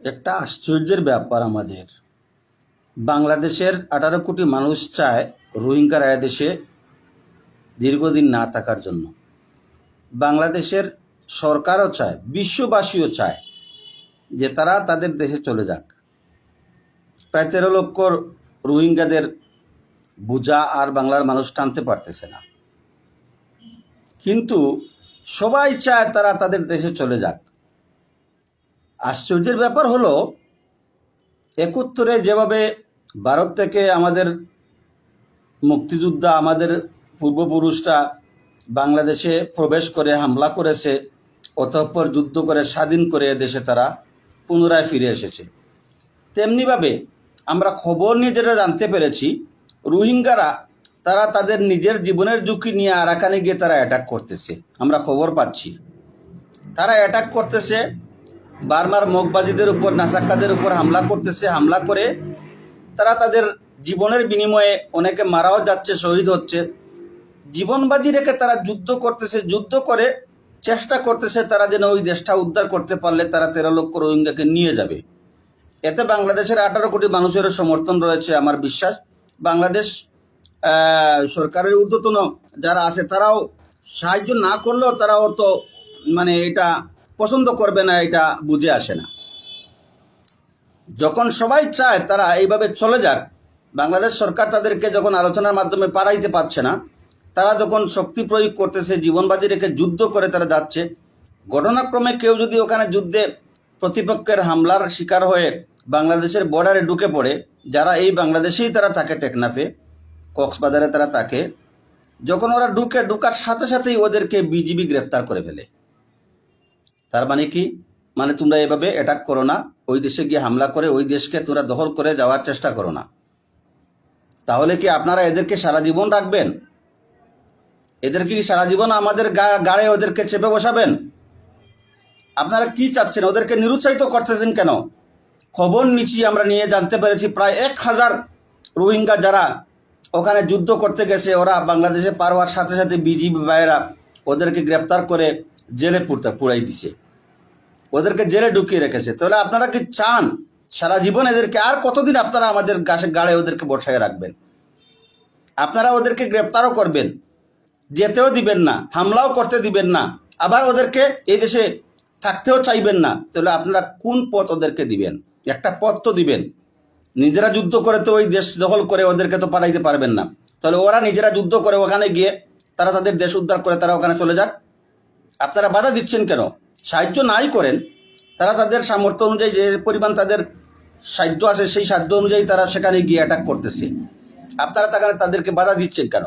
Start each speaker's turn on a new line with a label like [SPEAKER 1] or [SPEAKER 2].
[SPEAKER 1] একটা আশ্চর্যের ব্যাপার আমাদের বাংলাদেশের 18 কোটি মানুষ চায় রোহিঙ্গারা দেশে দীর্ঘদিন না থাকার জন্য। বাংলাদেশের সরকারও চায়, বিশ্ববাসীও চায় যে তারা তাদের দেশে চলে যাক। প্রায় 13 লক্ষ রোহিঙ্গাদের বোঝা আর বাংলার মানুষ টানতে পারতেছে না, কিন্তু সবাই চায় তারা তাদের দেশে চলে যাক। আশ্চর্যের ব্যাপার হলো 71-এ যেভাবে ভারত থেকে আমাদের মুক্তিযোদ্ধা, আমাদের পূর্বপুরুষরা বাংলাদেশে প্রবেশ করে হামলা করেছে, অতঃপর যুদ্ধ করে স্বাধীন করে দেশে তারা পুনরায় ফিরে এসেছে, তেমনিভাবে আমরা খবর নিয়ে যেটা জানতে পেরেছি, রোহিঙ্গারা তারা তাদের নিজের জীবনের ঝুঁকি নিয়ে আরাকানে গিয়ে তারা অ্যাটাক করতেছে। আমরা খবর পাচ্ছি তারা অ্যাটাক করতেছে, বারবার মগবাজিদের উপর, নাসাক্কাদের উপর হামলা করতেছে। হামলা করে তারা তাদের জীবনের বিনিময়ে অনেকে মারাও যাচ্ছে, শহীদ হচ্ছে। জীবনবাজি রেখে তারা যুদ্ধ করতেছে, যুদ্ধ করে চেষ্টা করতেছে তারা যেন ওই দেশটা উদ্ধার করতে পারলে তারা 13 লক্ষ রোহিঙ্গাকে নিয়ে যাবে। এতে বাংলাদেশের 18 কোটি মানুষেরও সমর্থন রয়েছে। আমার বিশ্বাস বাংলাদেশ সরকারের ঊর্ধ্বতন যারা আছে তারাও সাহায্য না করলেও তারাও তো এটা পছন্দ করবে না, এটা বুঝে আসে না। যখন সবাই চায় তারা এইভাবে চলে যাক, বাংলাদেশ সরকার তাদেরকে যখন আলোচনার মাধ্যমে পাঠাইতে পারছে না, তারা যখন শক্তি প্রয়োগ করতেছে, জীবনবাজি রেখে যুদ্ধ করে তারা যাচ্ছে, ঘটনাক্রমে কেউ যদি ওখানে যুদ্ধে প্রতিপক্ষের হামলার শিকার হয়ে বাংলাদেশের বর্ডারে ঢুকে পড়ে, যারা এই বাংলাদেশেই তারা থাকে, টেকনাফে, কক্সবাজারে তারা থাকে, যখন ওরা ঢুকার সাথে সাথেই ওদেরকে বিজিবি গ্রেফতার করে ফেলে। তার মানে কি? তোমরা এভাবে অ্যাটাক করো না, ওই দেশে গিয়ে হামলা করে ওই দেশকে তোমরা দখল করে যাওয়ার চেষ্টা করো না। তাহলে কি আপনারা এদেরকে সারা জীবন রাখবেন? এদেরকে কি সারা জীবন আমাদের গাড়ে ওদেরকে চেপে বসাবেন? আপনারা কি চাচ্ছেন? ওদেরকে নিরুৎসাহিত করতেছেন কেন? খবর নিচ্ছি, আমরা নিয়ে জানতে পেরেছি প্রায় 1000 রোহিঙ্গা যারা ওখানে যুদ্ধ করতে গেছে, ওরা বাংলাদেশে পার হওয়ার সাথে সাথে বিজিবি ভাইয়েরা ওদেরকে গ্রেপ্তার করে জেলে পুরাই দিছে, ওদেরকে জেলে ঢুকিয়ে রেখেছে। তাহলে আপনারা কি চান সারা জীবন এদেরকে আর কতদিন আপনারা আমাদের গাড়ে ওদেরকে বসায় রাখবেন? আপনারা ওদেরকে গ্রেপ্তারও করবেন, যেতেও দিবেন না, হামলাও করতে দিবেন না, আবার ওদেরকে এই দেশে থাকতেও চাইবেন না। তাহলে আপনারা কোন পথ ওদেরকে দিবেন? একটা পথ তো দিবেন। নিজেরা যুদ্ধ করে তো ওই দেশ দখল করে ওদেরকে তো পাঠাইতে পারবেন না। তাহলে ওরা নিজেরা যুদ্ধ করে ওখানে গিয়ে তারা তাদের দেশ উদ্ধার করে তারা ওখানে চলে যাক। আপনারা বাধা দিচ্ছেন কেন? সাহায্য নাই করেন, তারা তাদের সামর্থ্য অনুযায়ী যে পরিমাণ তাদের সাধ্য আছে সেই সাধ্য অনুযায়ী তারা সেখানে গিয়ে অ্যাটাক করতেছে। আপনারা তাদেরকে বাধা দিচ্ছেন কেন?